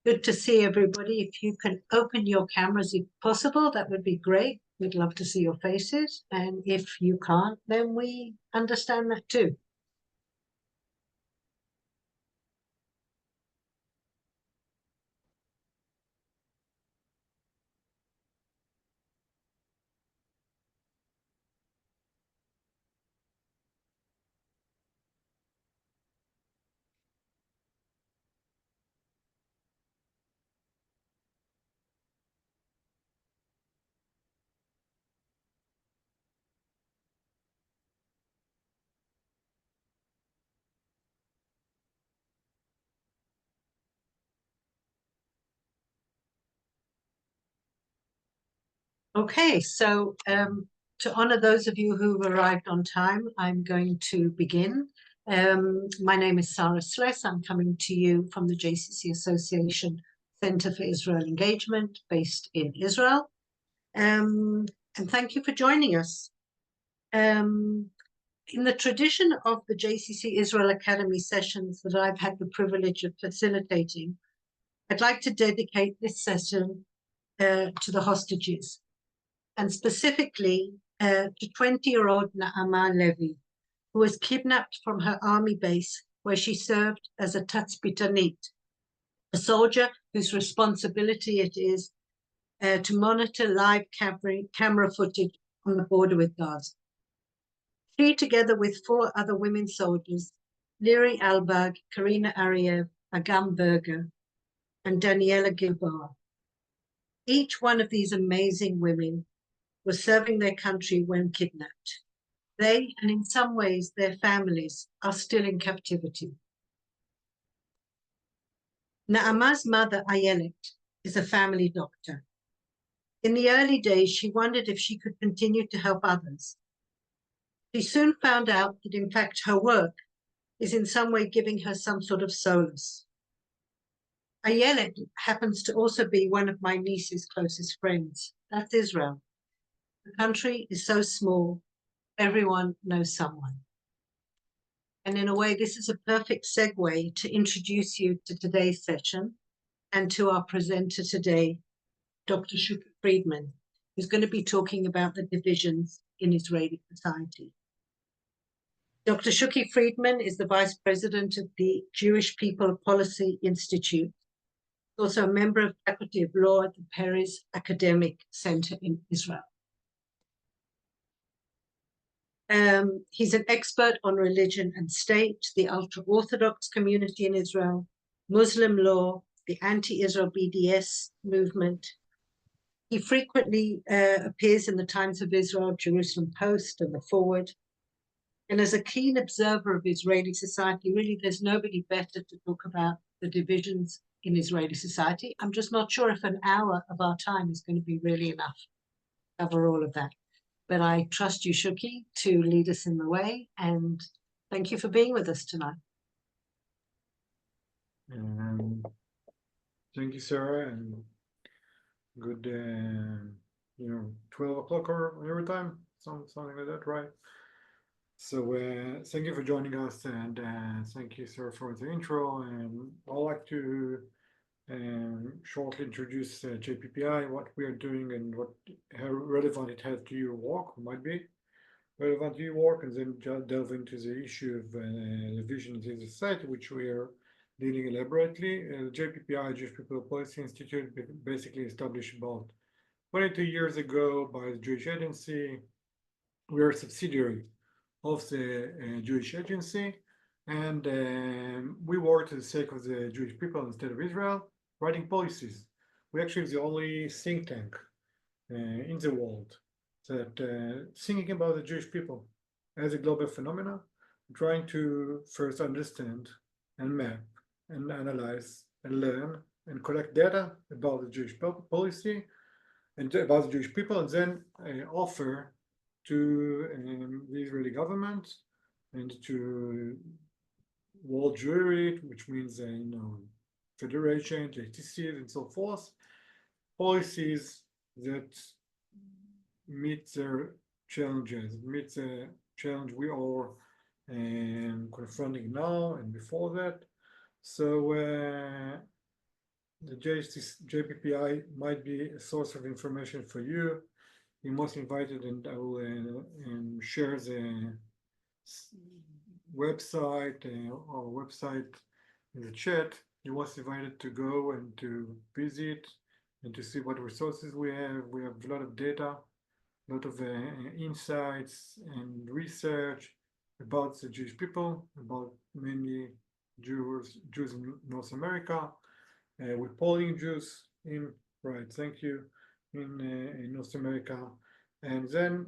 Good to see everybody. If you can open your cameras if possible, that would be great. We'd love to see your faces. And if you can't, then we understand that too. Okay, so to honor those of you who've arrived on time, I'm going to begin. My name is Sarah Sless. I'm coming to you from the JCC Association Center for Israel Engagement based in Israel. And thank you for joining us. In the tradition of the JCC Israel Academy sessions that I've had the privilege of facilitating, I'd like to dedicate this session to the hostages, and specifically to 20-year-old Naama Levy, who was kidnapped from her army base where she served as a tatzpitanit, a soldier whose responsibility it is to monitor live camera footage on the border with Gaza. She, together with 4 other women soldiers, Liri Albag, Karina Ariev, Agam Berger, and Daniela Gilboa. Each one of these amazing women was serving their country when kidnapped. They, and in some ways their families, are still in captivity. Naama's mother, Ayelet, is a family doctor. In the early days, she wondered if she could continue to help others. She soon found out that, in fact, her work is in some way giving her some sort of solace. Ayelet happens to also be one of my niece's closest friends. That's Israel. The country is so small, everyone knows someone. And in a way, this is a perfect segue to introduce you to today's session and to our presenter today, Dr. Shuki Friedman, who's going to be talking about the divisions in Israeli society. Dr. Shuki Friedman is the Vice President of the Jewish People Policy Institute, also a member of Faculty of Law at the Peres Academic Center in Israel. He's an expert on religion and state, the ultra-Orthodox community in Israel, Muslim law, the anti-Israel BDS movement. He frequently appears in the Times of Israel, Jerusalem Post, and the Forward. And as a keen observer of Israeli society, really there's nobody better to talk about the divisions in Israeli society. I'm just not sure if an hour of our time is going to be really enough to cover all of that. But I trust you, Shuki, to lead us in the way, and thank you for being with us tonight. Thank you, Sarah, and good, 12 o'clock or every time, something like that, right? So thank you for joining us, and thank you, Sarah, for the intro. And I'd like to shortly introduce JPPI, what we are doing, and how relevant it has to your work, might be relevant to your work, and then just delve into the issue of divisions in the society, which we are dealing elaborately. JPPI, Jewish People Policy Institute, basically established about 22 years ago by the Jewish Agency. We are a subsidiary of the Jewish Agency, and we work for the sake of the Jewish people in the state of Israel, writing policies. We're actually the only think tank in the world that thinking about the Jewish people as a global phenomenon, trying to first understand and map and analyze and learn and collect data about the Jewish policy and about the Jewish people, and then offer to the Israeli government and to world Jewry, which means federation, JTCs, and so forth, policies that meet their challenges. It meets a challenge we are confronting now and before that. So the JPPI might be a source of information for you. You're most invited, and I will share the website or website in the chat. You're most invited to go and to visit and to see what resources we have. We have a lot of data, a lot of insights and research about the Jewish people, about mainly Jews in North America. We're polling Jews in, right, thank you, in North America. And then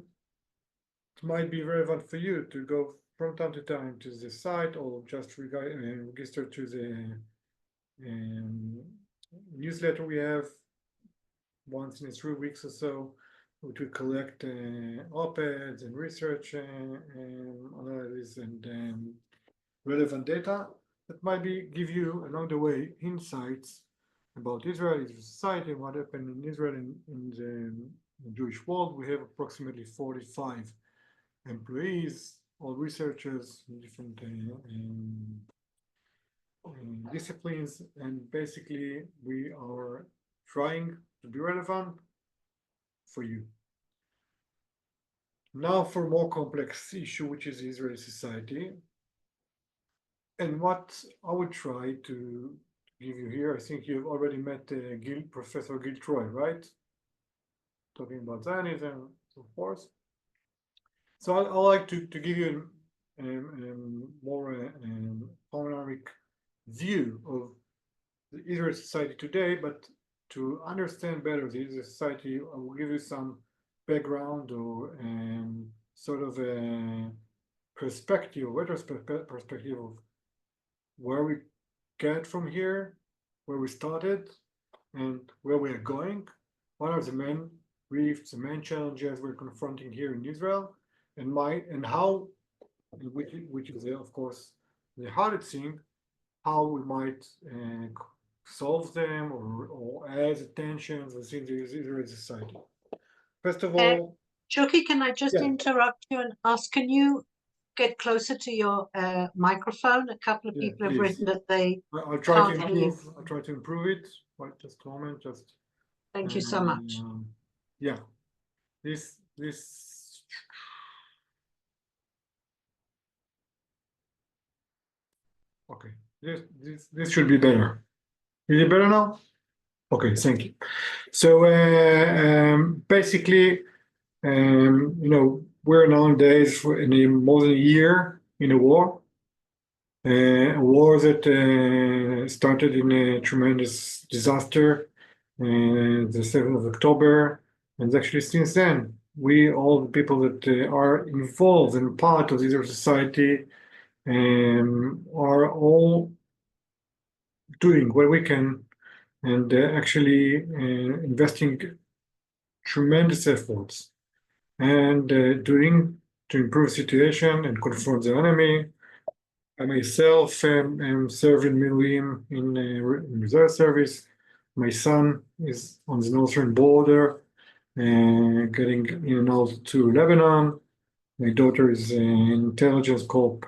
it might be relevant for you to go from time to time to the site or just register to the newsletter we have once in 3 weeks or so, to collect op-eds and research analysis and relevant data that might give you along the way insights about Israel, Israeli society, and what happened in Israel in the Jewish world. We have approximately 45 employees, all researchers in different disciplines, and basically we are trying to be relevant for you. Now for a more complex issue, which is Israeli society. And what I would try to give you here, I think you've already met Professor Gil Troy, right? Talking about Zionism, so forth. So I like to give you a more panoramic view of the Israeli society today, but to understand better the Israeli society, I will give you some background or sort of a perspective, perspective of where we get from here, where we started, and where we are going. What are the main rifts, the main challenges we're confronting here in Israel, and how, which is of course the hardest thing, how we might solve them or add the tensions within the Israeli society. First of all, Shoki, can I just yeah, interrupt you and ask, can you get closer to your microphone? A couple of yeah, people have please. written that they I'll try to can't hear you. improve. I'll try to improve it. Wait, just a moment. Just Thank you so much. yeah, this. Okay, this should be better. Is it better now? Okay, thank you. So basically, we're nowadays in more than a year in a war. A war that started in a tremendous disaster, the 7th of October, and actually since then, all the people that are involved and part of the Israeli society, are all doing what we can and actually investing tremendous efforts and doing to improve the situation and confront the enemy. I myself am serving Miluim in reserve service. My son is on the northern border, getting in and out to Lebanon. My daughter is in intelligence corps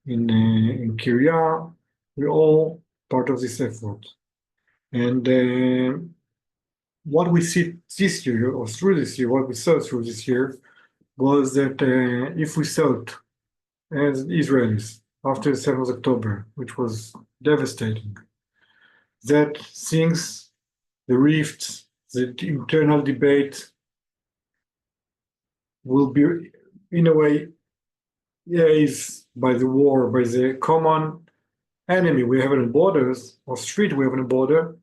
in Kiryat. We're all part of this effort. And what we see this year, or through this year, what we saw through this year, was that if we thought as Israelis after the 7th of October, which was devastating, that things, the rifts, the internal debate will be, in a way, eased by the war, by the common enemy we have in borders, or street we have in a border.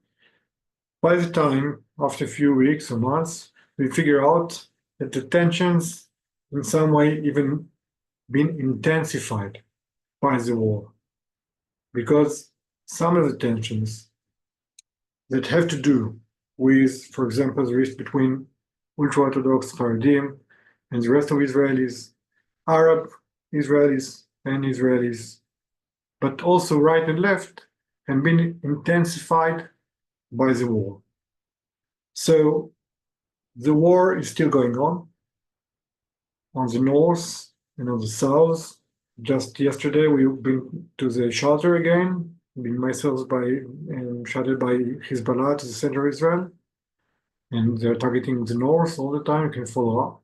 By the time, after a few weeks or months, we figure out that the tensions in some way even been intensified by the war. Because some of the tensions that have to do with, for example, the rift between ultra-Orthodox Haredim and the rest of Israelis, Arab Israelis and Israelis, but also right and left, have been intensified by the war. So the war is still going on. on the north and on the south. Just yesterday, we've been to the shelter again, been myself sheltered by Hezbollah to the center of Israel. And they're targeting the north all the time. You can follow up.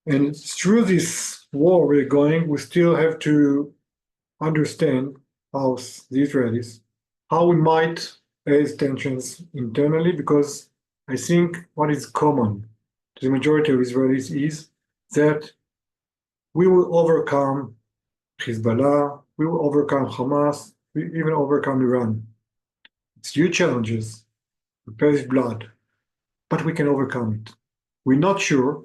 And through this war we're going, we still have to understand how the Israelis, how we might raise tensions internally, because I think what is common to the majority of Israelis is that we will overcome Hezbollah, we will overcome Hamas, we even overcome Iran. It's huge challenges, it pays blood, but we can overcome it. We're not sure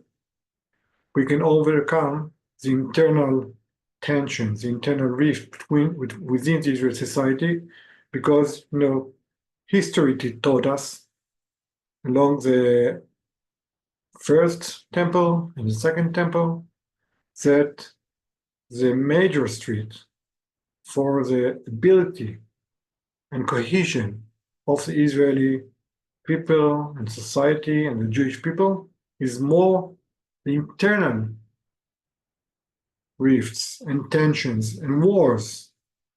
we can overcome the internal tensions, the internal rift within the Israeli society, because history taught us along the first temple and the second temple that the major street for the ability and cohesion of the Israeli people and society and the Jewish people is more the internal rifts and tensions and wars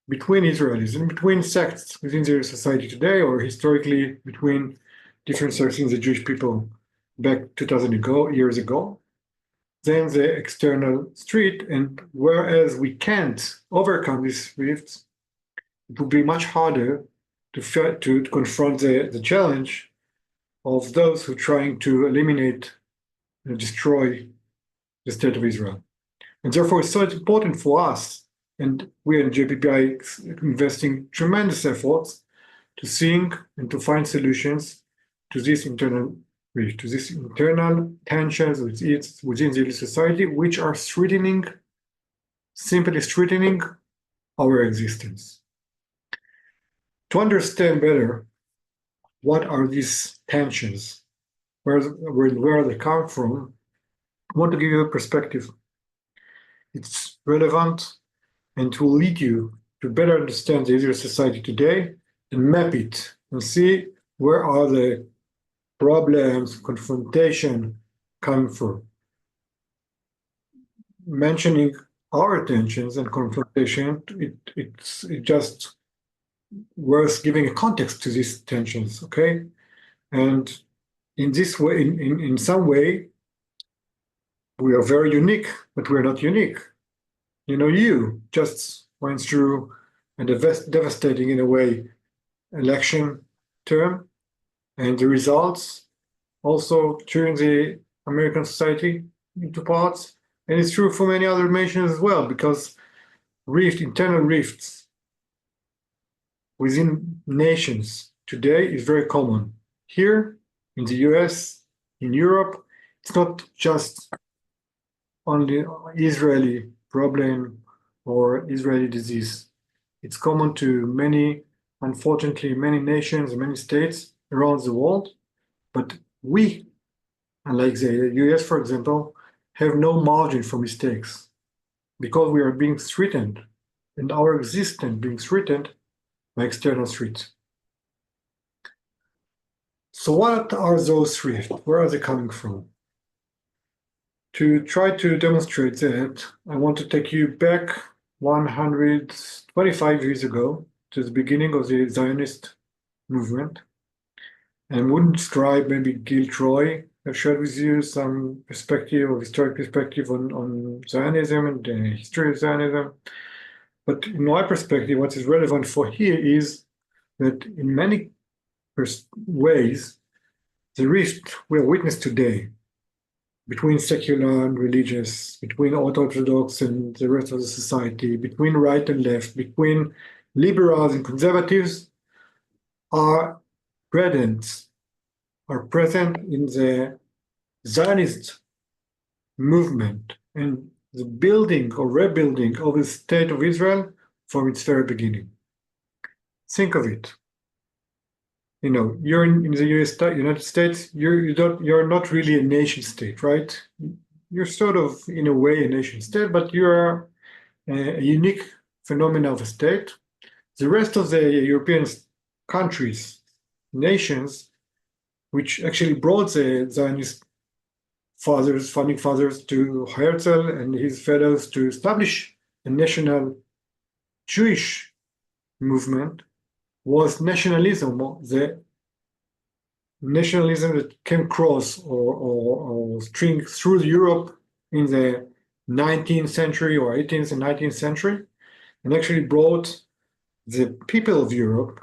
between Israelis and between sects within their society today, or historically between different sects in the Jewish people back 2,000 years ago, than the external street. And whereas we can't overcome these rifts, it would be much harder to confront the challenge of those who are trying to eliminate and destroy the state of Israel. And therefore, it's so important for us, and we at JPPI investing tremendous efforts to think and to find solutions to this internal rift, to these internal tensions within the society, which are simply threatening our existence. To understand better what are these tensions, where they come from, I want to give you a perspective. It's relevant and will lead you to better understand the Israeli society today and map it and see where are the problems, confrontation coming from. Mentioning our tensions and confrontation, it's just worth giving a context to these tensions, okay? And in this way, in some way, we are very unique, but we're not unique. You just went through a devastating, in a way, election term, and the results also during the American society into parts. And it's true for many other nations as well, because internal rifts within nations today is very common. Here in the US, in Europe, it's not just only Israeli problem or Israeli disease. It's common to unfortunately, many nations, many states around the world. But we, unlike the US, for example, have no margin for mistakes because we are being threatened, and our existence being threatened by external threats. So what are those threats? Where are they coming from? To try to demonstrate that, I want to take you back 125 years ago to the beginning of the Zionist movement. And wouldn't scribe maybe Gil Troy have shared with you some historic perspective on Zionism and the history of Zionism. But in my perspective, what is relevant for here is that in many ways, the rift we are witness today between secular and religious, between Orthodox and the rest of the society, between right and left, between liberals and conservatives, are present in the Zionist movement and the building or rebuilding of the state of Israel from its very beginning. Think of it. You're in the United States, you're not really a nation state, right? You're sort of, in a way, a nation state, but you're a unique phenomenon of a state. The rest of the European countries, nations, which actually brought the Zionist founding fathers to Herzl and his fellows to establish a national Jewish movement was nationalism, the nationalism that came across or string through Europe in the 19th century or 18th and 19th century, and actually brought the people of Europe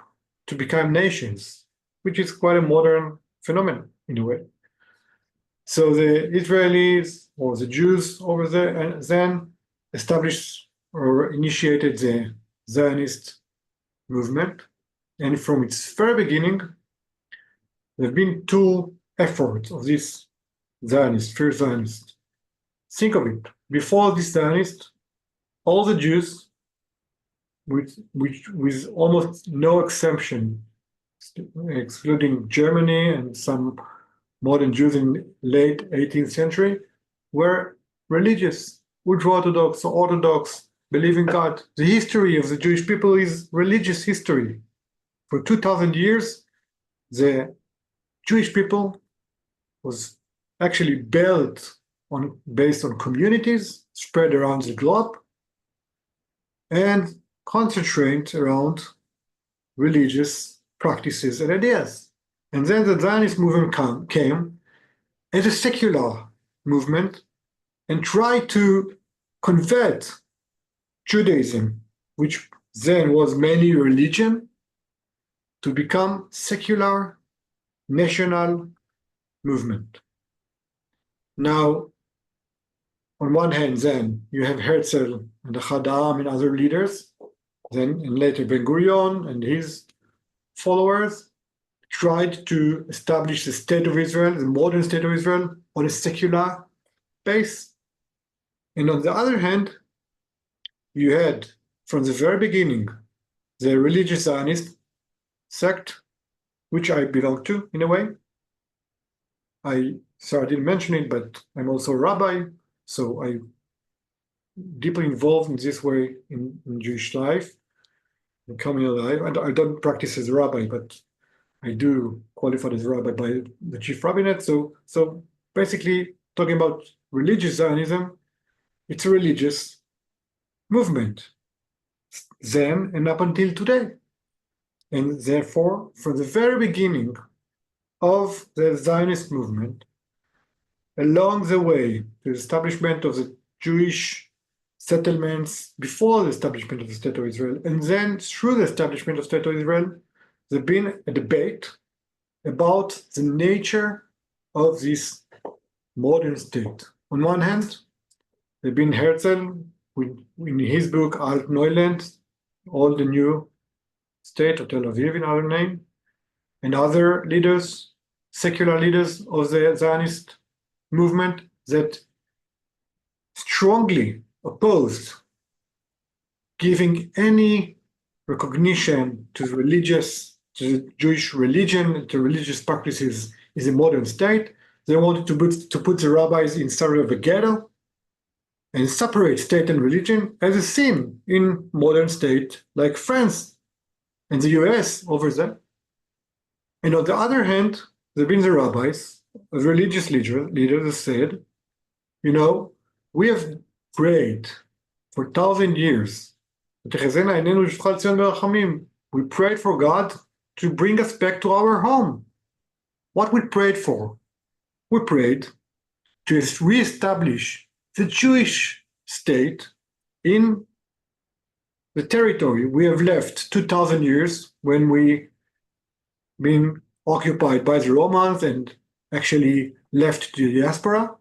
to become nations, which is quite a modern phenomenon in a way. So the Israelis or the Jews over there and then established or initiated the Zionist movement. And from its very beginning, there have been two efforts of this Zionist, first Zionist. Think of it. Before this Zionist, all the Jews, with almost no exception, excluding Germany and some modern Jews in late 18th century, were religious, ultra-Orthodox or Orthodox, believe in God. The history of the Jewish people is religious history. For 2,000 years, the Jewish people was actually built based on communities spread around the globe and concentrate around religious practices and ideas. And then the Zionist movement came as a secular movement and tried to convert Judaism, which then was mainly religion, to become secular national movement. Now, on one hand, then you have Herzl and Ahad Ha'am and other leaders, then and later Ben Gurion and his followers tried to establish the state of Israel, the modern state of Israel, on a secular base. And on the other hand, you had from the very beginning the religious Zionist sect, which I belong to in a way. Sorry, I didn't mention it, but I'm also a rabbi, so I'm deeply involved in this way in Jewish life, in communal life. I don't practice as a rabbi, but I do qualify as a rabbi by the chief rabbinate. So basically, talking about religious Zionism, it's a religious movement then and up until today. And therefore, from the very beginning of the Zionist movement, along the way to the establishment of the Jewish settlements before the establishment of the State of Israel, and then through the establishment of the State of Israel, there's been a debate about the nature of this modern state. On one hand, there's been Herzl, in his book Alt Neuland, All the New State of Tel Aviv in our name, and other leaders, secular leaders of the Zionist movement that strongly opposed giving any recognition to the Jewish religion, to religious practices in the modern state. They wanted to put the rabbis in sort of a ghetto and separate state and religion, as is seen in modern state like France and the US over there. And on the other hand, there have been the rabbis, the religious leaders that said, you know, we have prayed for 1,000 years. We prayed for God to bring us back to our home. What we prayed for? We prayed to reestablish the Jewish state in the territory we have left 2,000 years when we been occupied by the Romans and actually left the diaspora.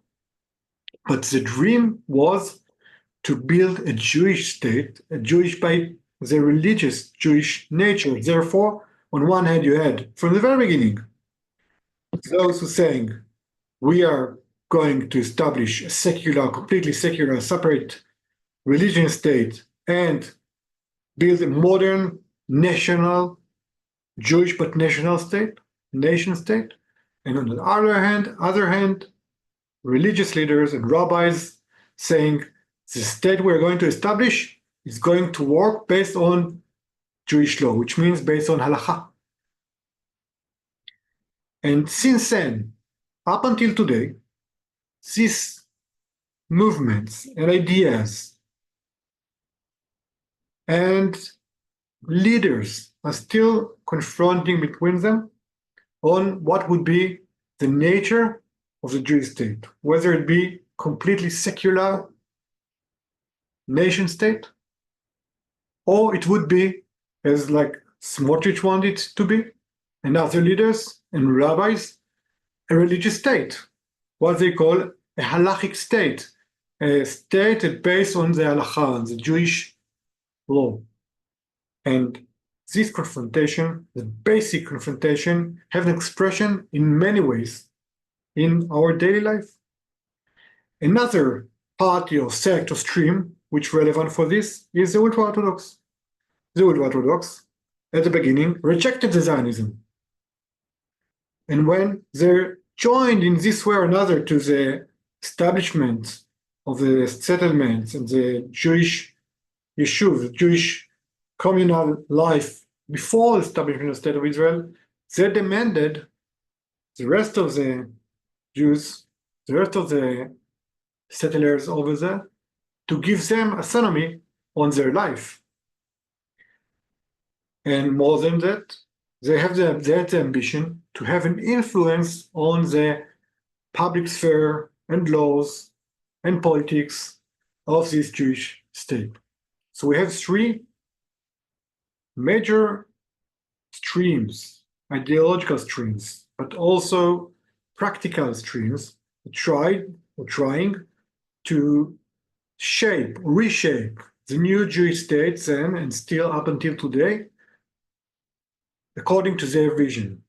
But the dream was to build a Jewish state, a Jewish by the religious Jewish nature. Therefore, on one hand, you had, from the very beginning, those who saying, we are going to establish a secular, completely secular, separate religion state and build a modern, national, Jewish but national state, nation state. And on the other hand, religious leaders and rabbis saying the state we're going to establish is going to work based on Jewish law, which means based on halakha. And since then, up until today, these movements and ideas and leaders are still confronting between them on what would be the nature of the Jewish state, whether it be completely secular nation state, or it would be, as like Smotrich wanted it to be, and other leaders and rabbis, a religious state, what they call a halachic state, a state based on the halacha, on the Jewish law. And this confrontation, the basic confrontation, have an expression in many ways in our daily life. Another party or sect or stream which is relevant for this is the ultra-Orthodox. The ultra-Orthodox, at the beginning, rejected the Zionism. And when they're joined in this way or another to the establishment of the settlements and the Jewish yeshuv, the Jewish communal life before the establishment of the State of Israel, they demanded the rest of the Jews, the rest of the settlers over there, to give them autonomy on their life. And more than that, they had the ambition to have an influence on the public sphere and laws and politics of this Jewish state. So we have three major streams, ideological streams, but also practical streams, trying to reshape the new Jewish state then and still up until today, according to their vision.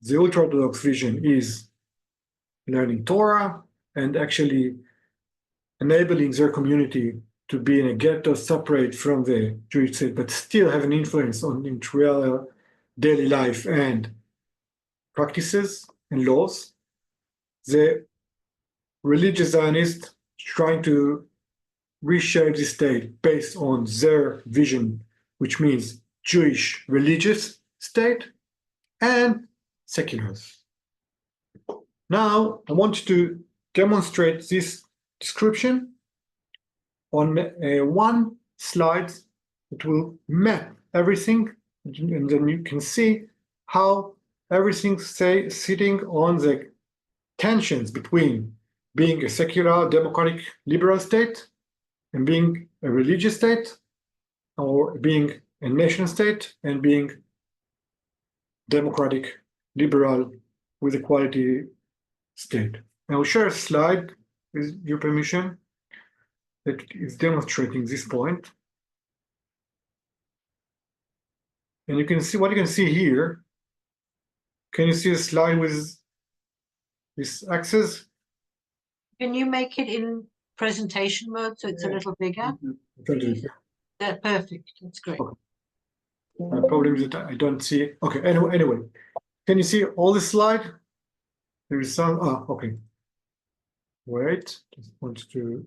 The ultra-Orthodox vision is learning Torah and actually enabling their community to be in a ghetto separate from the Jewish state, but still have an influence on real daily life and practices and laws. The religious Zionists trying to reshape the state based on their vision, which means Jewish religious state and seculars. Now, I want to demonstrate this description on one slide that will map everything, and then you can see how everything sitting on the tensions between being a secular, democratic, liberal state and being a religious state, or being a nation state and being democratic, liberal, with equality state. I will share a slide with your permission that is demonstrating this point. And you can see what you can see here. Can you see a slide with this axis? Can you make it in presentation mode so it's a little bigger? Yeah, perfect. That's great. Okay. My problem is that I don't see it. Okay, anyway, can you see all the slide? There is some, okay. Wait, just want to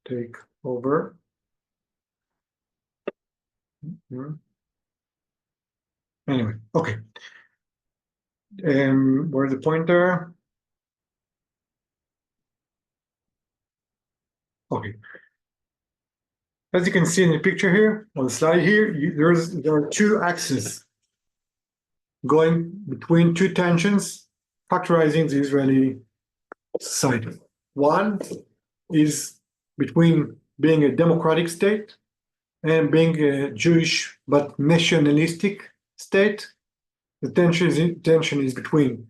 take over. Anyway, okay. Where's the pointer? Okay. As you can see in the picture here, on the slide here, there are two axes going between two tensions, factorizing the Israeli society. One is between being a democratic state and being a Jewish but nationalistic state. The tension is between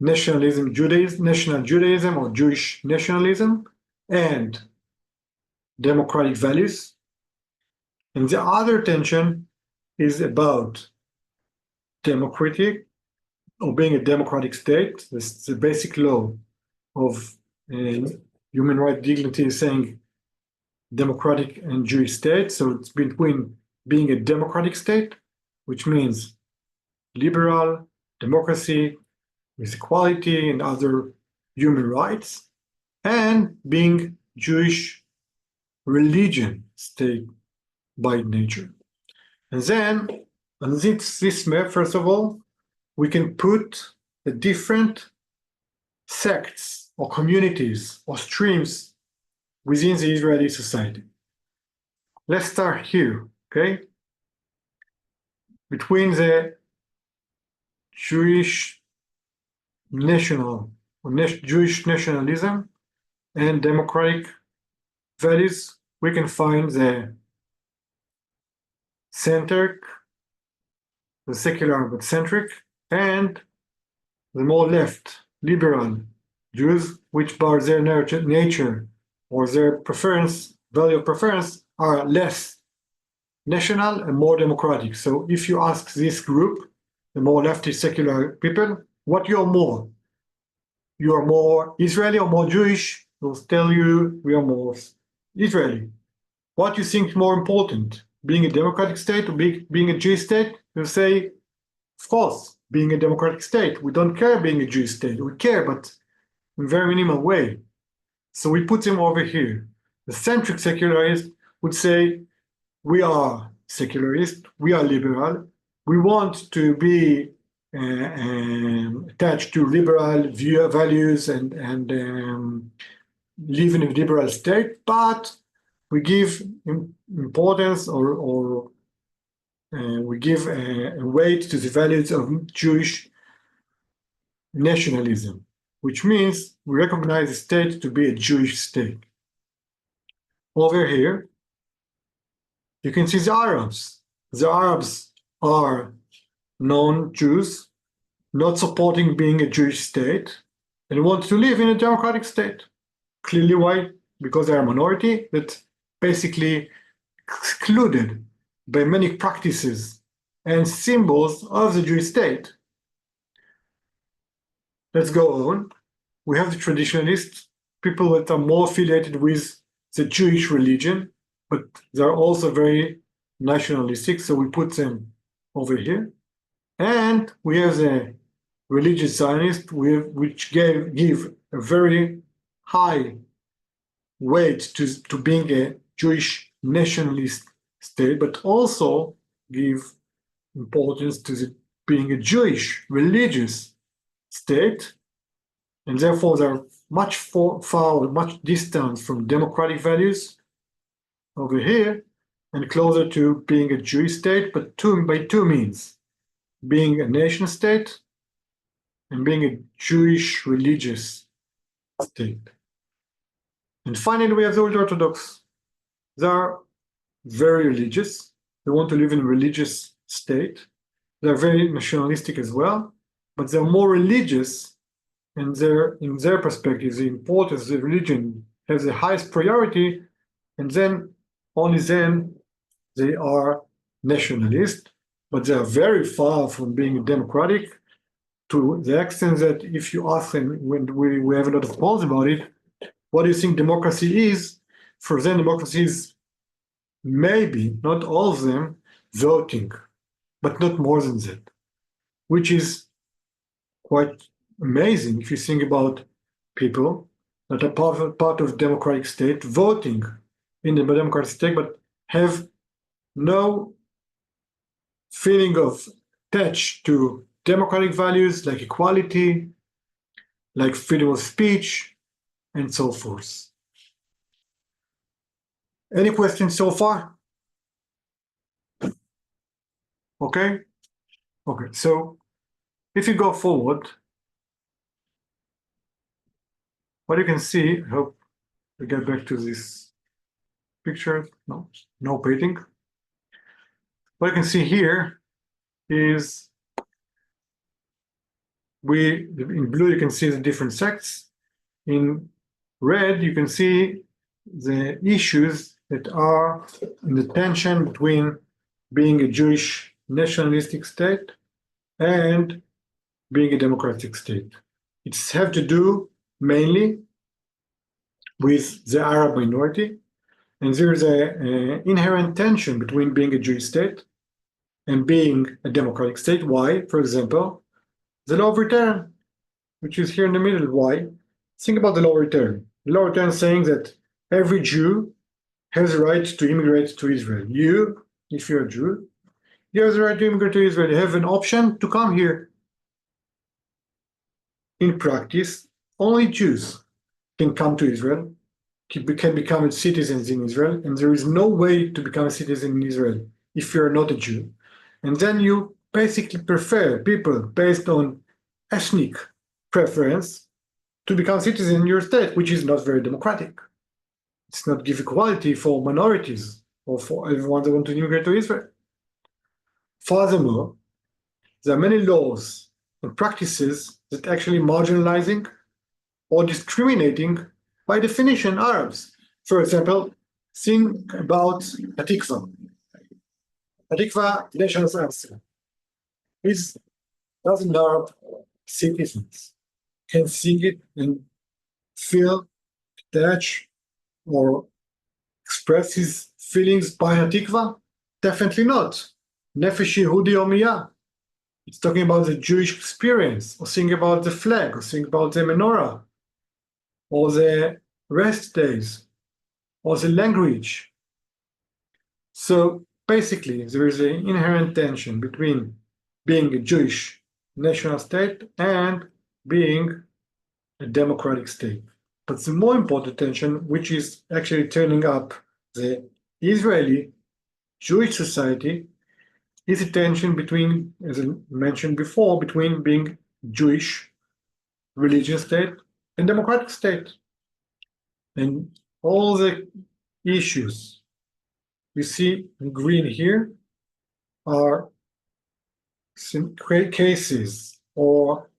national Judaism or Jewish nationalism and democratic values. And the other tension is about democratic or being a democratic state. This is the basic law of human right dignity is saying democratic and Jewish state. So it's between being a democratic state, which means liberal democracy with equality and other human rights, and being Jewish religion state by nature. And then on this map, first of all, we can put the different sects or communities or streams within the Israeli society. Let's start here, okay? Between the Jewish Jewish nationalism and democratic values, we can find the centric, the secular but centric, and the more left, liberal Jews, which by their nature or their preference, value of preference, are less national and more democratic. So if you ask this group, the more leftist secular people, what you're more? You are more Israeli or more Jewish? They'll tell you we are more Israeli. What do you think is more important? Being a democratic state or being a Jewish state? They'll say, of course, being a democratic state. We don't care being a Jewish state. We care, but in a very minimal way. So we put them over here. The centric secularist would say, we are secularist, we are liberal, we want to be attached to liberal values and live in a liberal state, but we give importance or we give a weight to the values of Jewish nationalism, which means we recognize the state to be a Jewish state. Over here, you can see the Arabs. The Arabs are non-Jews, not supporting being a Jewish state, and want to live in a democratic state. Clearly why? Because they are a minority that basically excluded by many practices and symbols of the Jewish state. Let's go on. We have the traditionalists, people that are more affiliated with the Jewish religion, but they're also very nationalistic, so we put them over here. And we have the religious Zionists, which give a very high weight to being a Jewish nationalist state, but also give importance to being a Jewish religious state, and therefore they're much distant from democratic values over here, and closer to being a Jewish state, but by two means: being a nation state and being a Jewish religious state. And finally, we have the ultra-Orthodox. They are very religious. They want to live in a religious state. They're very nationalistic as well, but they're more religious, and in their perspective, the importance of the religion has the highest priority, and then only then they are nationalist, but they are very far from being democratic, to the extent that if you ask them, when we have a lot of polls about it, what do you think democracy is? For them, democracy is maybe, not all of them, voting, but not more than that, which is quite amazing if you think about people that are part of democratic state voting in the democratic state, but have no feeling of attached to democratic values like equality, like freedom of speech, and so forth. Any questions so far? Okay. Okay, so if you go forward, what you can see, I hope we get back to this picture. No painting. What you can see here is in blue you can see the different sects. In red you can see the issues that are in the tension between being a Jewish nationalistic state and being a democratic state. It's have to do mainly with the Arab minority, and there's an inherent tension between being a Jewish state and being a democratic state. Why? For example, the law of return, which is here in the middle. Why? Think about the law of return. The law of return is saying that every Jew has the right to immigrate to Israel. You, if you're a Jew, you have the right to immigrate to Israel. You have an option to come here. In practice, only Jews can come to Israel, can become citizens in Israel, and there is no way to become a citizen in Israel if you're not a Jew. And then you basically prefer people based on ethnic preference to become citizens in your state, which is not very democratic. It's not give equality for minorities or for everyone that want to immigrate to Israel. Furthermore, there are many laws and practices that actually marginalizing or discriminating by definition Arabs. For example, think about Hatikva. Hatikva, national anthem, is doesn't Arab citizens can sing it and feel attached or express his feelings by Hatikva? Definitely not. Nefesh Yehudi Omiyah. It's talking about the Jewish experience, or sing about the flag, or sing about the menorah, or the rest days, or the language. So basically, there is an inherent tension between being a Jewish national state and being a democratic state. But the more important tension, which is actually turning up the Israeli Jewish society, is a tension between, as I mentioned before, between being Jewish religious state and democratic state. And all the issues you see in green here are some cases or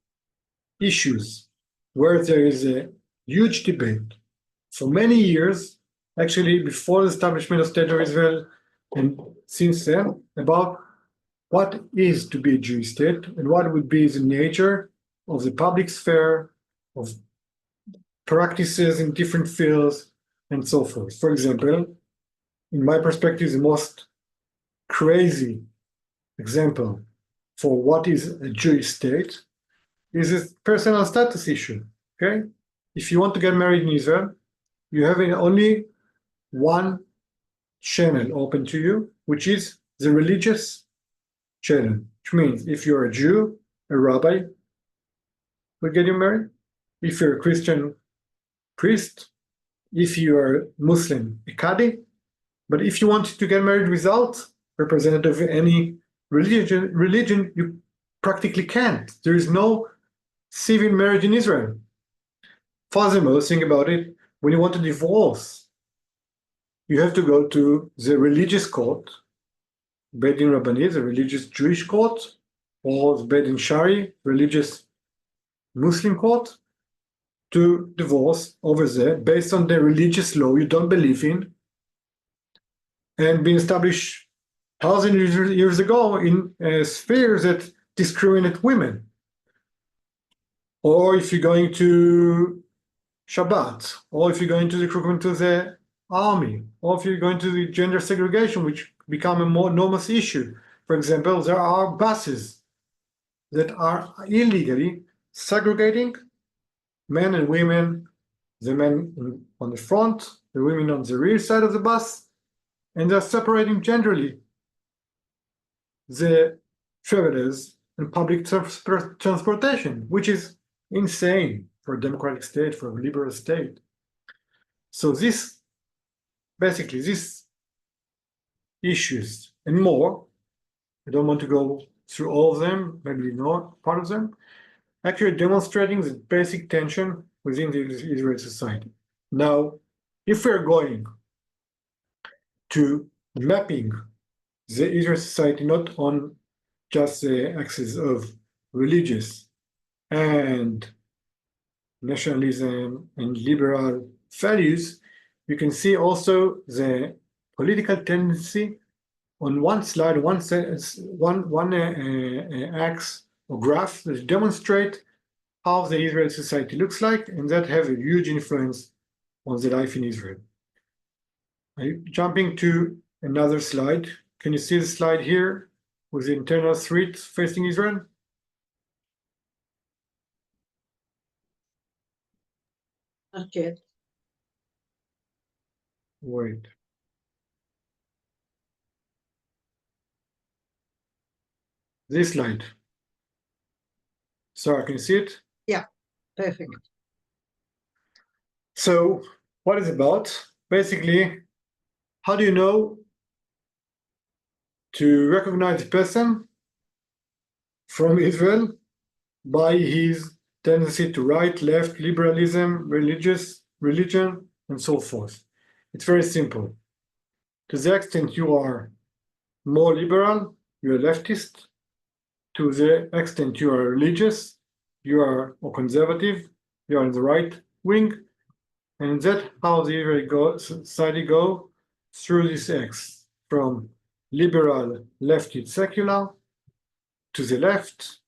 issues where there is a huge debate for many years, actually before the establishment of State of Israel and since then, about what is to be a Jewish state and what would be the nature of the public sphere, of practices in different fields, and so forth. For example, in my perspective, the most crazy example for what is a Jewish state is a personal status issue. Okay, if you want to get married in Israel, you have only one channel open to you, which is the religious channel, which means if you're a Jew, a rabbi will get you married. If you're a Christian priest, if you are Muslim, a Qadi. But if you want to get married without representative of any religion, you practically can't. There is no civil marriage in Israel. Furthermore, think about it, when you want to divorce, you have to go to the religious court, Beit Din Rabbani, the religious Jewish court, or the Beit Din Shari, religious Muslim court, to divorce over there based on the religious law you don't believe in and being established 1,000 years ago in spheres that discriminate women. Or if you're going to Shabbat, or if you're going to the recruitment to the army, or if you're going to the gender segregation, which become a more enormous issue. For example, there are buses that are illegally segregating men and women, the men on the front, the women on the rear side of the bus, and they're separating generally the travelers and public transportation, which is insane for a democratic state, for a liberal state. So this, basically, these issues and more, I don't want to go through all of them, maybe not part of them, actually demonstrating the basic tension within the Israeli society. Now, if we're going to mapping the Israeli society not on just the axis of religious and nationalism and liberal values, you can see also the political tendency on one slide, one axis or graph that demonstrate how the Israeli society looks like, and that have a huge influence on the life in Israel. Jumping to another slide. Can you see the slide here with the internal threat facing Israel? Okay. Wait. This slide. Sorry, can you see it? Yeah, perfect. So what is it about? Basically, how do you know to recognize a person from Israel by his tendency to right, left, liberalism, religion, and so forth? It's very simple. To the extent you are more liberal, you're a leftist. To the extent you are religious, you are or conservative, you are in the right wing, and that's how the Israeli society go through this X from liberal, lefty, secular to the left,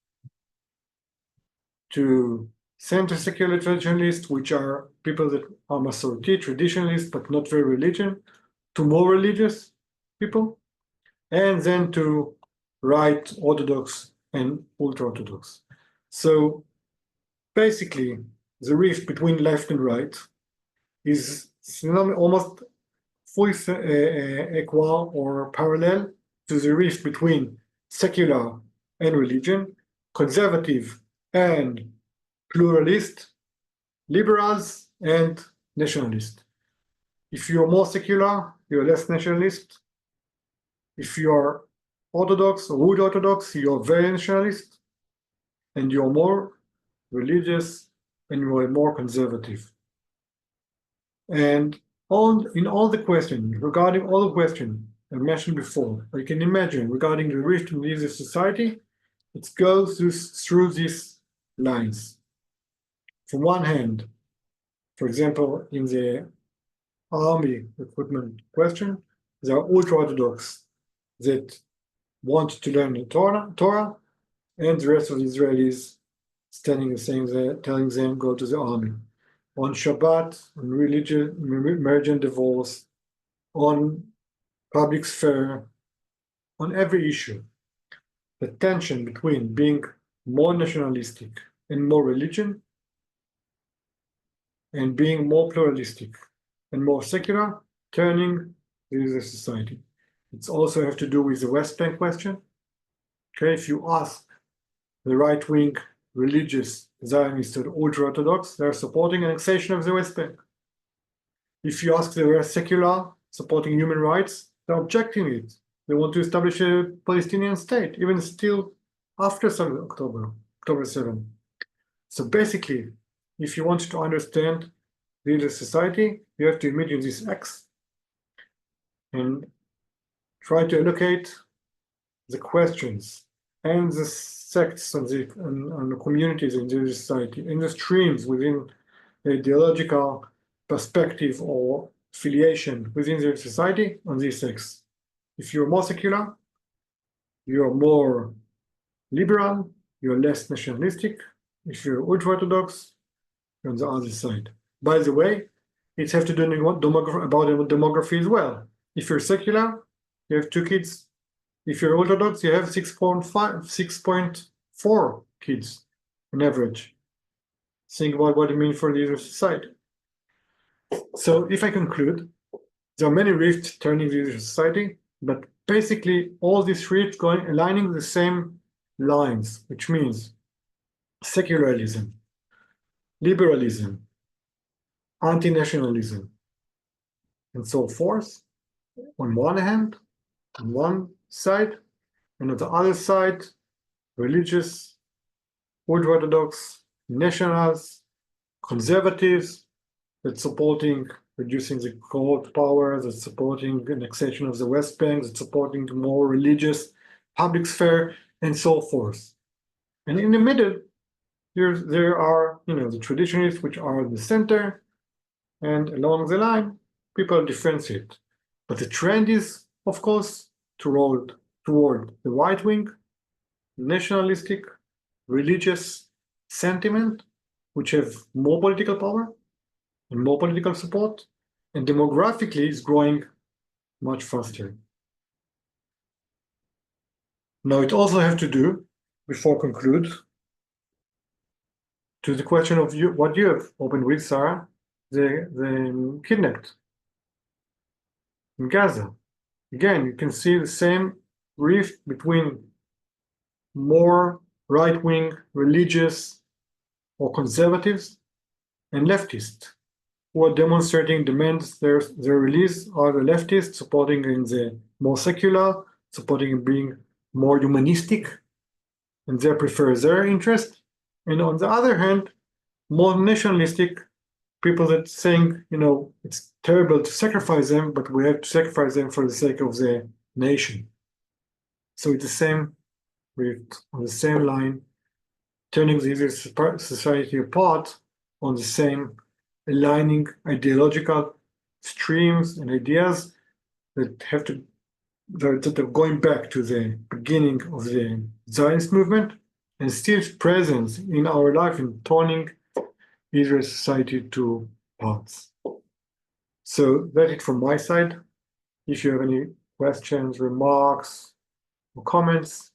to center secular traditionalists, which are people that are Masorti, traditionalists, but not very religion, to more religious people, and then to right Orthodox and ultra-Orthodox. So basically, the rift between left and right is almost fully equal or parallel to the rift between secular and religion, conservative and pluralist, liberals and nationalist. If you're more secular, you're less nationalist. If you're Orthodox or Wood Orthodox, you're very nationalist, and you're more religious and you're more conservative. And in all the questions, regarding all the questions I mentioned before, you can imagine regarding the rift in the society, it goes through these lines. From one hand, for example, in the army recruitment question, there are ultra-Orthodox that want to learn the Torah, and the rest of the Israelis standing and saying that, telling them go to the army. On Shabbat, on religion, marriage and divorce, on public sphere, on every issue. The tension between being more nationalistic and more religion, and being more pluralistic and more secular, turning the society. It's also have to do with the West Bank question. Okay, if you ask the right-wing religious Zionists or ultra-Orthodox, they're supporting annexation of the West Bank. If you ask the secular supporting human rights, they're objecting it. They want to establish a Palestinian state, even still after October 7. So basically, if you want to understand the society, you have to imagine this X and try to allocate the questions and the sects and the communities in the society, and the streams within the ideological perspective or affiliation within the society on this X. If you're more secular, you're more liberal, you're less nationalistic. If you're ultra-Orthodox, you're on the other side. By the way, it has to do about demography as well. If you're secular, you have 2 kids. If you're Orthodox, you have 6.4 kids on average. Think about what it means for the user society. So if I conclude, there are many rifts turning the user society, but basically all these rifts aligning the same lines, which means secularism, liberalism, anti-nationalism, and so forth, on one hand, on one side, and on the other side, religious, ultra-Orthodox, nationals, conservatives, that's supporting reducing the cold power, that's supporting annexation of the West Bank, that's supporting the more religious public sphere, and so forth. And in the middle, there are the traditionalists, which are in the center, and along the line, people differentiate. But the trend is, of course, toward the right wing, nationalistic, religious sentiment, which have more political power and more political support, and demographically is growing much faster. Now, it also has to do, before conclude, to the question of what you have opened with, Sarah, the kidnapped in Gaza. Again, you can see the same rift between more right-wing religious or conservatives and leftists, who are demonstrating demands their release are the leftists supporting in the more secular, supporting in being more humanistic, and they prefer their interest. And on the other hand, more nationalistic people that saying, it's terrible to sacrifice them, but we have to sacrifice them for the sake of the nation. So it's the same, on the same line, turning the Israeli society apart on the same aligning ideological streams and ideas that are going back to the beginning of the Zionist movement and still present in our life in turning Israel society to parts. So that's it from my side. If you have any questions, remarks, or comments,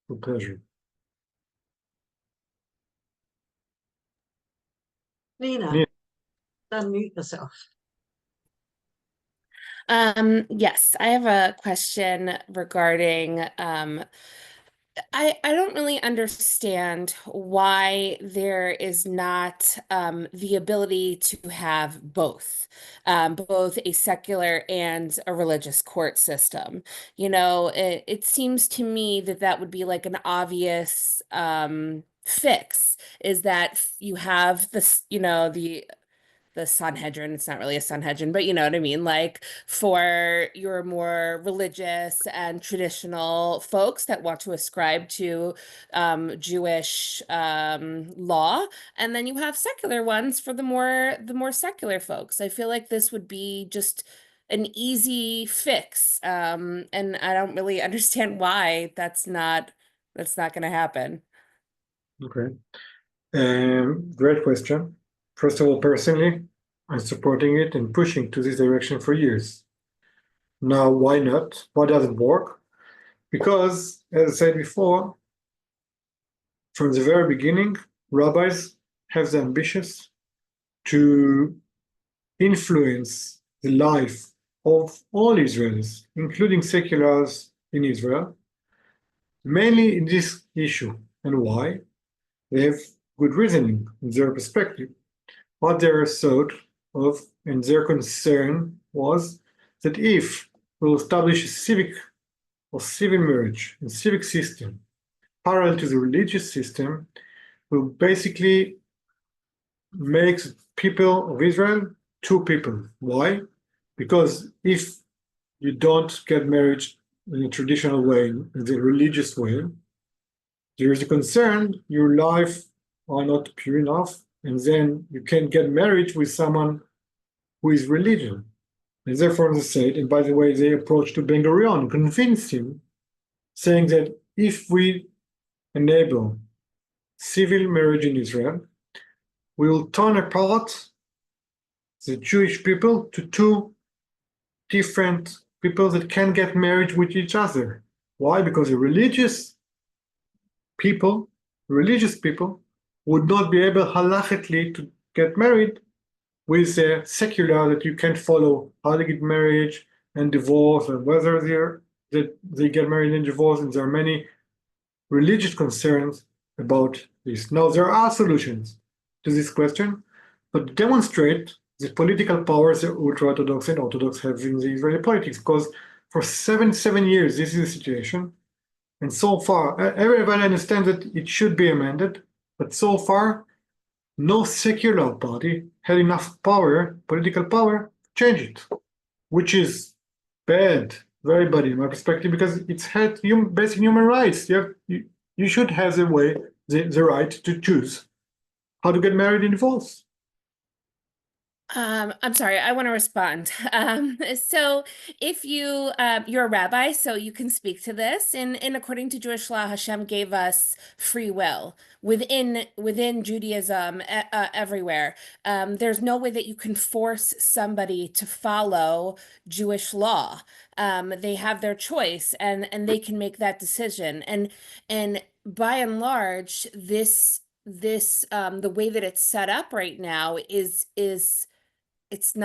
with pleasure. Nina, Nina. unmute yourself. Yes, I have a question regarding I don't really understand why there is not the ability to have both a secular and a religious court system. It seems to me that that would be like an obvious fix, is that you have this, the Sanhedrin. It's not really a Sanhedrin, but you know what I mean? Like, for your more religious and traditional folks that want to ascribe to Jewish law, and then you have secular ones for the more secular folks. I feel like this would be just an easy fix, and I don't really understand why that's not going to happen. Okay. Great question. First of all, personally, I'm supporting it and pushing to this direction for years. Now, why not? Why does it work? Because, as I said before, from the very beginning, rabbis have the ambitions to influence the life of all Israelis, including seculars in Israel, mainly in this issue. And why? They have good reasoning in their perspective. What they thought of and their concern was that if we'll establish a civic or civil marriage and civic system parallel to the religious system, will basically make people of Israel two people. Why? Because if you don't get married in a traditional way, in the religious way, there is a concern your life are not pure enough, and then you can get married with someone who is religion. And therefore they said, and by the way, they approached to Ben Gurion, convinced him, saying that if we enable civil marriage in Israel, we will turn apart the Jewish people to two different people that can get married with each other. Why? Because the religious people would not be able halachically to get married with the secular, that you can't follow how they get married and divorce, and whether they get married and divorce, and there are many religious concerns about this. Now, there are solutions to this question, but demonstrate the political powers that ultra-Orthodox and Orthodox have in the Israeli politics, because for 7 years, this is the situation. And so far, everyone understands that it should be amended, but so far, no secular party had enough power, political power, to change it, which is bad, very bad in my perspective, because it's had basic human rights. You should have the right to choose how to get married and divorce. I'm sorry, I want to respond. So if you're a rabbi, so you can speak to this. And according to Jewish law, Hashem gave us free will within Judaism, everywhere. There's no way that you can force somebody to follow Jewish law. They have their choice, and they can make that decision. And by and large, the way that it's set up right now is it's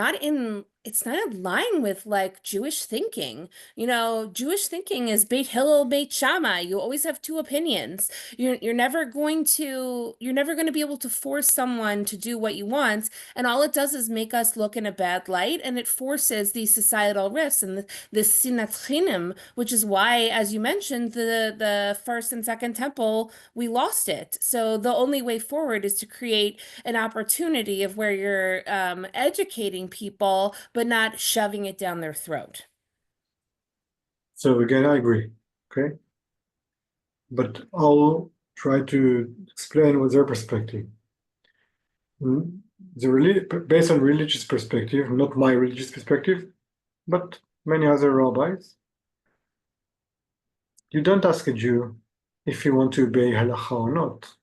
it's not in line with like Jewish thinking. You know, Jewish thinking is Beit Hillel, Beit Shammai. You always have two opinions. You're never going to be able to force someone to do what you want, and all it does is make us look in a bad light, and it forces these societal rifts and this sinat chinim, which is why, as you mentioned, the first and second temple, we lost it. So the only way forward is to create an opportunity of where you're educating people, but not shoving it down their throat. So again, I agree. Okay. But I'll try to explain with their perspective. Based on religious perspective, not my religious perspective, but many other rabbis, you don't ask a Jew if you want to obey halacha or not.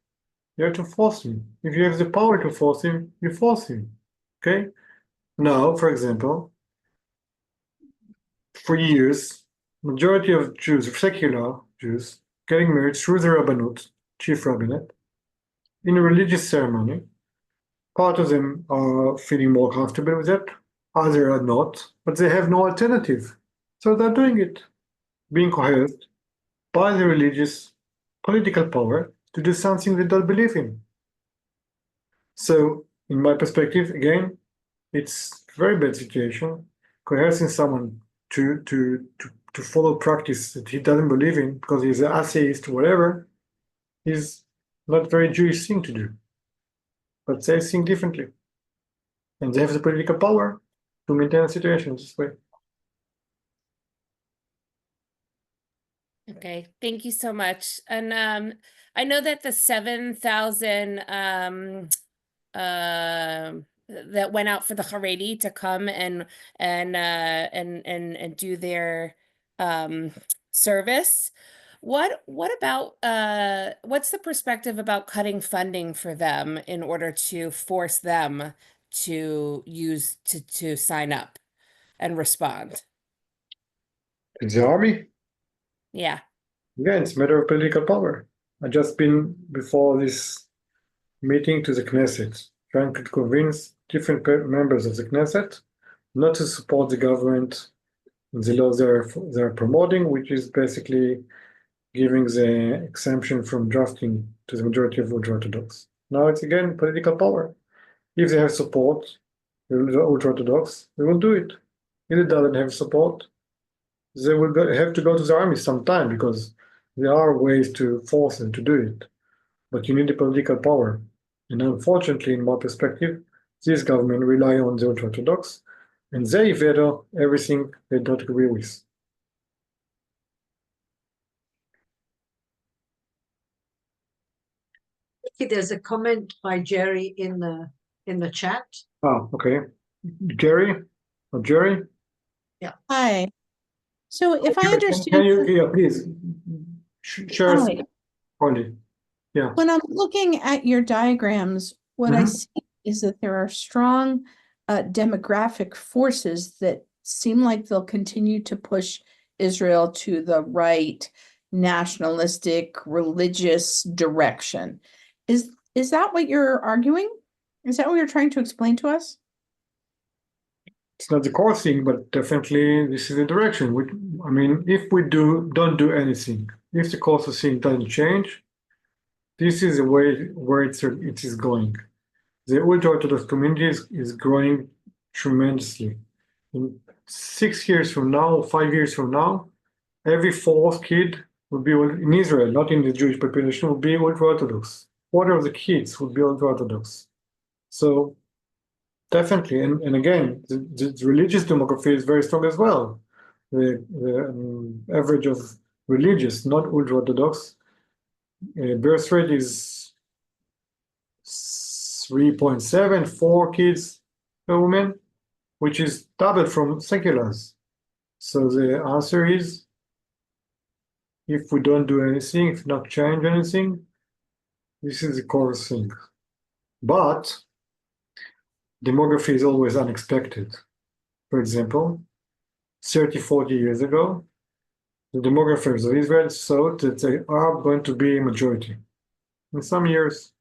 You have to force him. If you have the power to force him, you force him. Okay? Now, for example, for years, majority of Jews, secular Jews, getting married through the Rabbanut, chief rabbinate, in a religious ceremony. Part of them are feeling more comfortable with it, others are not, but they have no alternative. So they're doing it, being coerced by the religious political power to do something they don't believe in. So, in my perspective, again, it's a very bad situation. Coercing someone to follow practice that he doesn't believe in because he's an atheist or whatever is not a very Jewish thing to do. But they think differently. And they have the political power to maintain a situation this way. Okay, thank you so much. And I know that the 7,000 that went out for the Haredi to come and do their service. What about what's the perspective about cutting funding for them in order to force them to sign up and respond? It's the army. Yeah. Again, it's a matter of political power. I just been before this meeting to the Knesset, trying to convince different members of the Knesset not to support the government and the laws they're promoting, which is basically giving the exemption from drafting to the majority of ultra-Orthodox. Now it's again political power. If they have support, the ultra-Orthodox, they will do it. If they don't have support, they will have to go to the army sometime because there are ways to force them to do it. But you need the political power. And unfortunately, in my perspective, this government rely on the ultra-Orthodox and they veto everything they don't agree with. There's a comment by Jerry in the chat. Oh, okay. Gary or Jerry? Hi. So if I Can understand, you, please share Hi. only. Yeah. When I'm looking at your diagrams, what I Mhm. see is that there are strong demographic forces that seem like they'll continue to push Israel to the right nationalistic religious direction. Is that what you're arguing? Is that what you're trying to explain to us? It's not the core thing, but definitely this is the direction. I mean, if we don't do anything, if the course of thing doesn't change, this is the way where it is going. The ultra-Orthodox community is growing tremendously. In 6 years from now, 5 years from now, every fourth kid would be in Israel, not in the Jewish population, would be ultra-Orthodox. Quarter of the kids would be ultra-Orthodox. So definitely, and again, the religious demography is very strong as well. The average of religious, not ultra-Orthodox, birth rate is 3.74 kids per woman, which is doubled from seculars. So the answer is, if we don't do anything, if not change anything, this is the core thing. But demography is always unexpected. For example, 30, 40 years ago, the demographers of Israel thought that they are going to be a majority. In some years,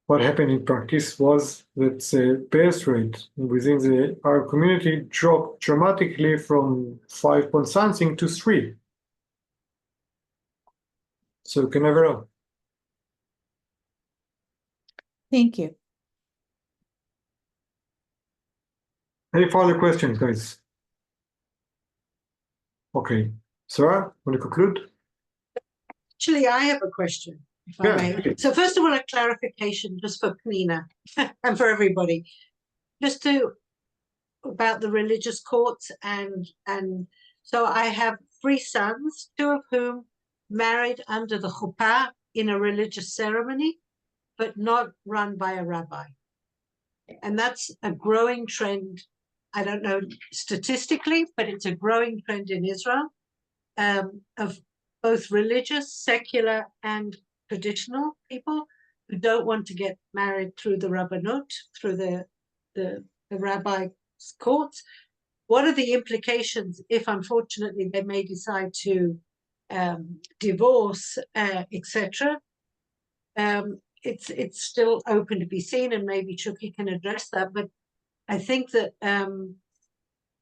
what happened in practice was that the birth rate within our community dropped dramatically from 5 point something to 3. So you can never know. Thank you. Any further questions, guys? Okay. Sarah, want to conclude? Actually, I have a question, if I Yeah, may. okay. So first of all, a clarification just for Penina and for everybody. Just to about the religious courts and so I have 3 sons, 2 of whom married under the chuppah in a religious ceremony, but not run by a rabbi. And that's a growing trend. I don't know statistically, but it's a growing trend in Israel of both religious, secular, and traditional people who don't want to get married through the rabbanut, through the rabbi's courts. What are the implications if, unfortunately, they may decide to divorce, etc.? It's still open to be seen, and maybe Chucky can address that. But I think that, and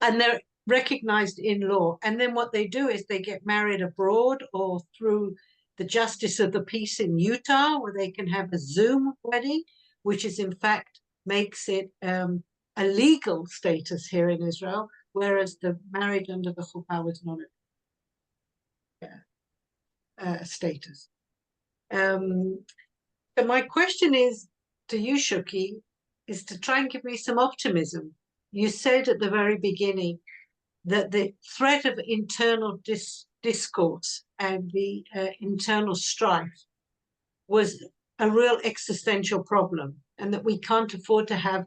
they're recognized in law. And then what they do is they get married abroad or through the Justice of the Peace in Utah, where they can have a Zoom wedding, which is in fact makes it a legal status here in Israel, whereas the marriage under the chuppah was not a status. So my question is to you, Shuki, is to try and give me some optimism. You said at the very beginning that the threat of internal discourse and the internal strife was a real existential problem, and that we can't afford to have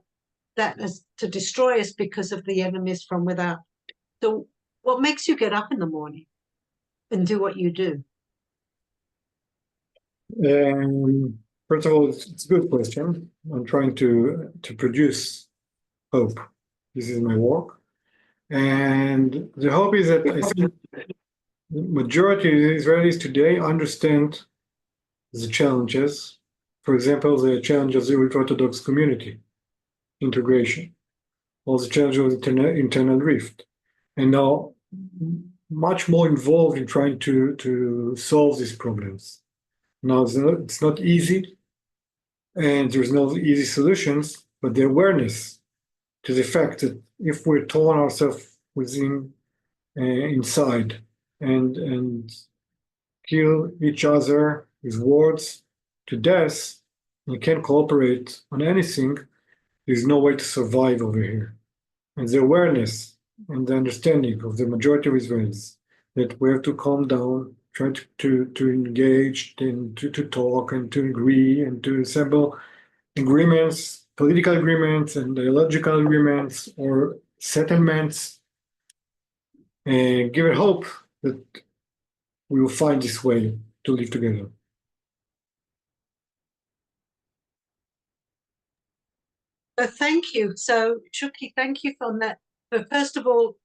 that as to destroy us because of the enemies from without. So what makes you get up in the morning and do what you do? First of all, it's a good question. I'm trying to produce hope. This is my work. And the hope is that I think the majority of the Israelis today understand the challenges. For example, the challenge of the ultra-Orthodox community integration, or the challenge of internal rift, and now much more involved in trying to solve these problems. Now, it's not easy, and there's no easy solutions, but the awareness to the fact that if we're torn ourselves within inside and kill each other with words to death, and can't cooperate on anything, there's no way to survive over here. And the awareness and the understanding of the majority of Israelis that we have to calm down, try to engage, and to talk and to agree and to assemble agreements, political agreements and ideological agreements or settlements, and give it hope that we will find this way to live together. Thank you. So, Shuki, thank you for that. But first of all,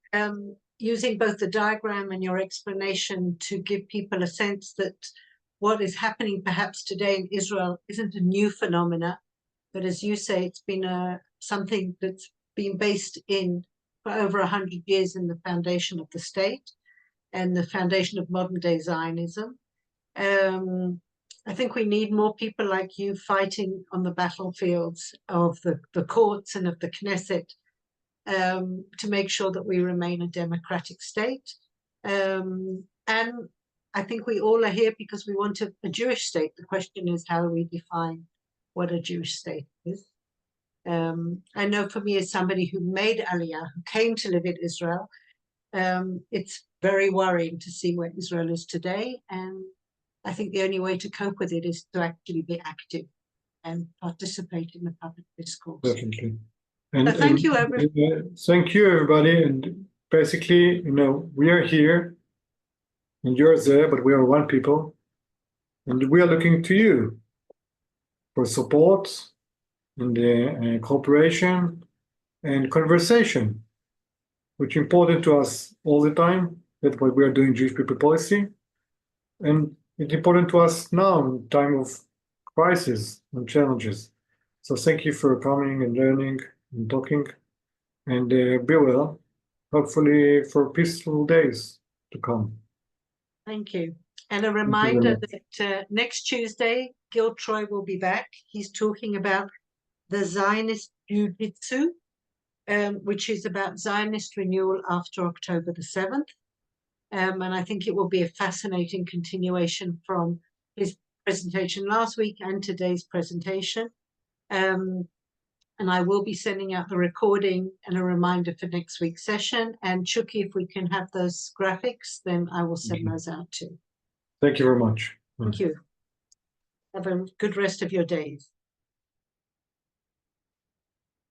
using both the diagram and your explanation to give people a sense that what is happening perhaps today in Israel isn't a new phenomena, but as you say, it's been something that's been based in for over 100 years in the foundation of the state and the foundation of modern day Zionism. I think we need more people like you fighting on the battlefields of the courts and of the Knesset to make sure that we remain a democratic state. And I think we all are here because we want a Jewish state. The question is, how do we define what a Jewish state is? I know for me, as somebody who made Aliyah, who came to live in Israel, it's very worrying to see where Israel is today. And I think the only way to cope with it is to actually be active and participate in the public discourse. Definitely. And Thank you, everybody. Thank you, everybody. And basically, we are here and you're there, but we are one people. And we are looking to you for support and cooperation and conversation, which is important to us all the time. That's what we are doing Jewish People Policy. And it's important to us now in time of crisis and challenges. So thank you for coming and learning and talking, and be well. Hopefully for peaceful days to come. Thank you. And a you very reminder much. that next Tuesday, Gil Troy will be back. He's talking about the Zionist Jiu-Jitsu, which is about Zionist renewal after October the 7th. And I think it will be a fascinating continuation from his presentation last week and today's presentation. And I will be sending out the recording and a reminder for next week's session. And Chucky, if we can have those graphics, then I will send those out too. Thank you very much. Thank you. Have a good rest of your days.